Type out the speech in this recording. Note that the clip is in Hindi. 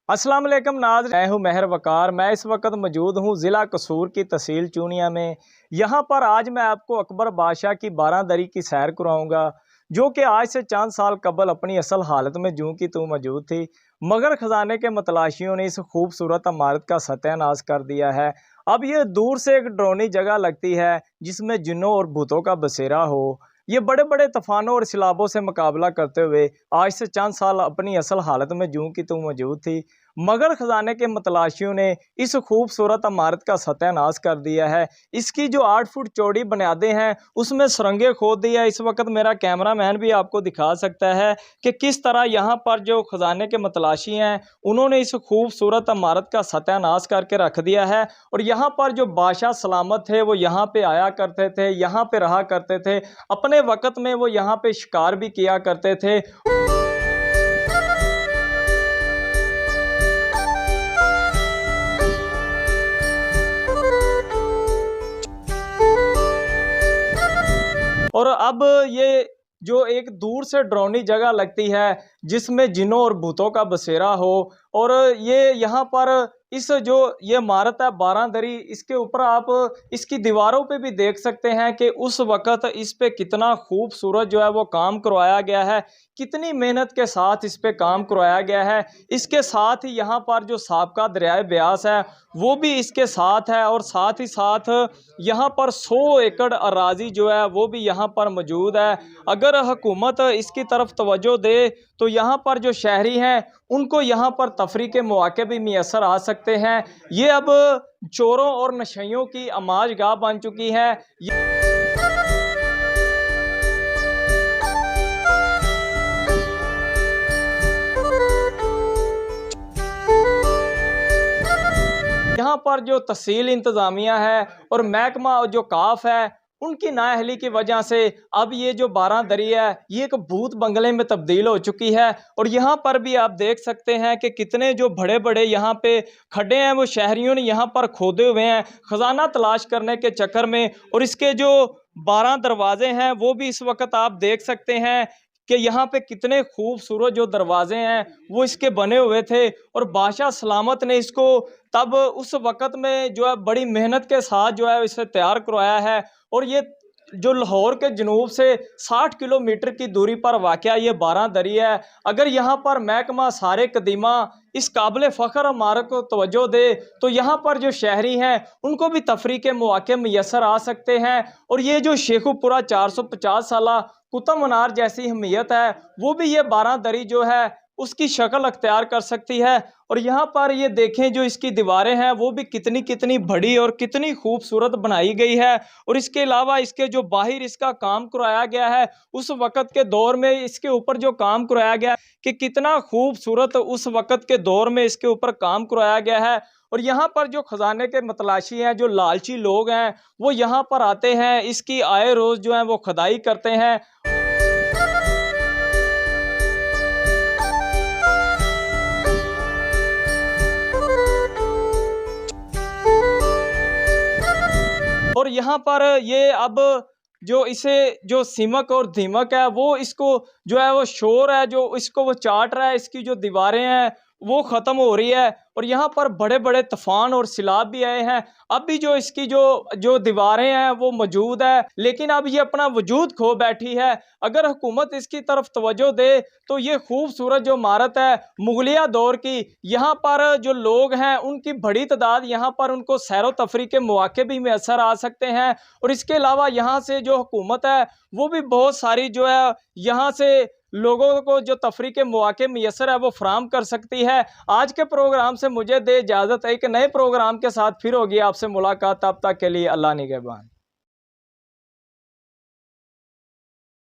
अस्सलाम वालेकुम नाज़रीन, मैं हूँ मेहर वकार। मैं इस वक्त मौजूद हूँ ज़िला कसूर की तहसील चूनिया में। यहाँ पर आज मैं आपको अकबर बादशाह की 12 दरी की सैर कराऊंगा, जो कि आज से चंद साल कबल अपनी असल हालत में जूं की तूं मौजूद थी, मगर ख़जाने के मतलाशियों ने इस खूबसूरत इमारत का सत्यानाश कर दिया है। अब ये दूर से एक डरावनी जगह लगती है जिसमें जिन्नों और भूतों का बसेरा हो। ये बड़े बड़े तूफानों और सैलाबों से मुकाबला करते हुए आज से चंद साल अपनी असल हालत में जूं की तूं मौजूद थी, मगर ख़जाने के मतलाशियों ने इस खूबसूरत इमारत का सत्यानाश कर दिया है। इसकी जो 8 फुट चौड़ी बुनियादें हैं उसमें सुरंगें खोद दी है। इस वक्त मेरा कैमरामैन भी आपको दिखा सकता है कि किस तरह यहाँ पर जो ख़जाने के मतलाशी हैं उन्होंने इस खूबसूरत इमारत का सत्यानाश करके रख दिया है। और यहाँ पर जो बादशाह सलामत थे वो यहाँ पे आया करते थे, यहाँ पे रहा करते थे, अपने वक्त में वो यहाँ पे शिकार भी किया करते थे। और अब ये जो एक दूर से डरावनी जगह लगती है जिसमें जिन्नों और भूतों का बसेरा हो, और ये यहाँ पर इस जो ये इमारत है 12 दरी, इसके ऊपर आप इसकी दीवारों पे भी देख सकते हैं कि उस वक़्त इस पे कितना खूबसूरत जो है वो काम करवाया गया है, कितनी मेहनत के साथ इस पे काम करवाया गया है। इसके साथ ही यहाँ पर जो साबका दरियाए ब्यास है वो भी इसके साथ है, और साथ ही साथ यहाँ पर 100 एकड़ अराजी जो है वो भी यहाँ पर मौजूद है। अगर हुकूमत इसकी तरफ तवज्जो दे तो यहाँ पर जो शहरी हैं उनको यहाँ पर तफरी के मौके भी मैसर आ सकते हैं। ये अब चोरों और नशइयों की आमाजगाह बन चुकी है। यहाँ पर जो तहसील इंतज़ामिया है और महकमा जो काफ है उनकी नाअहली की वजह से अब ये जो 12 दरी है ये एक भूत बंगले में तब्दील हो चुकी है। और यहाँ पर भी आप देख सकते हैं कि कितने जो बड़े बड़े यहाँ पे खड्डे हैं वो शहरियों ने यहाँ पर खोदे हुए हैं ख़जाना तलाश करने के चक्कर में। और इसके जो 12 दरवाजे हैं वो भी इस वक्त आप देख सकते हैं कि यहाँ पे कितने खूबसूरत जो दरवाजे हैं वो इसके बने हुए थे। और बादशाह सलामत ने इसको तब उस वक़्त में जो है बड़ी मेहनत के साथ जो है इसे तैयार करवाया है। और ये जो लाहौर के जनूब से 60 किलोमीटर की दूरी पर वाक़या ये 12 दरी है। अगर यहाँ पर महकमा सारे कदीमा इस काबिल फ़ख्र इमारत को तवज्जो दे तो यहाँ पर जो शहरी हैं उनको भी तफरी के मौके मैसर आ सकते हैं। और ये जो शेखुपुरा 450 साला कुतुब मीनार जैसी अहमियत है वो भी ये 12 दरी जो है उसकी शक्ल अख्तियार कर सकती है। और यहाँ पर ये देखें जो इसकी दीवारें हैं वो भी कितनी कितनी बड़ी और कितनी खूबसूरत बनाई गई है। और इसके अलावा इसके जो बाहर इसका काम कराया गया है उस वक़्त के दौर में इसके ऊपर जो काम कराया गया कि कितना खूबसूरत उस वक़्त के दौर में इसके ऊपर काम कराया गया है। और यहाँ पर जो ख़जाने के मतलाशी हैं, जो लालची लोग हैं वो यहाँ पर आते हैं, इसकी आए रोज़ जो है वो खुदाई करते हैं। और यहाँ पर ये अब जो इसे जो सिमक और धीमक है वो इसको जो है वो शोर है जो इसको वो चाट रहा है, इसकी जो दीवारें हैं वो ख़त्म हो रही है। और यहाँ पर बड़े बड़े तूफान और सैलाब भी आए हैं, अब भी जो इसकी जो दीवारें हैं वो मौजूद है, लेकिन अब ये अपना वजूद खो बैठी है। अगर हुकूमत इसकी तरफ तवज्जो दे तो ये खूबसूरत जो इमारत है मुगलिया दौर की, यहाँ पर जो लोग हैं उनकी बड़ी तादाद यहाँ पर उनको सैरो तफरी के मौके भी मैसर आ सकते हैं। और इसके अलावा यहाँ से जो हुकूमत है वो भी बहुत सारी जो है यहाँ से लोगों को जो तफरी के मौके मैसर है वो फराम कर सकती है। आज के प्रोग्राम से मुझे दे इजाज़त है, एक नए प्रोग्राम के साथ फिर होगी आपसे मुलाकात। तब तक के लिए अल्लाह निगहबान।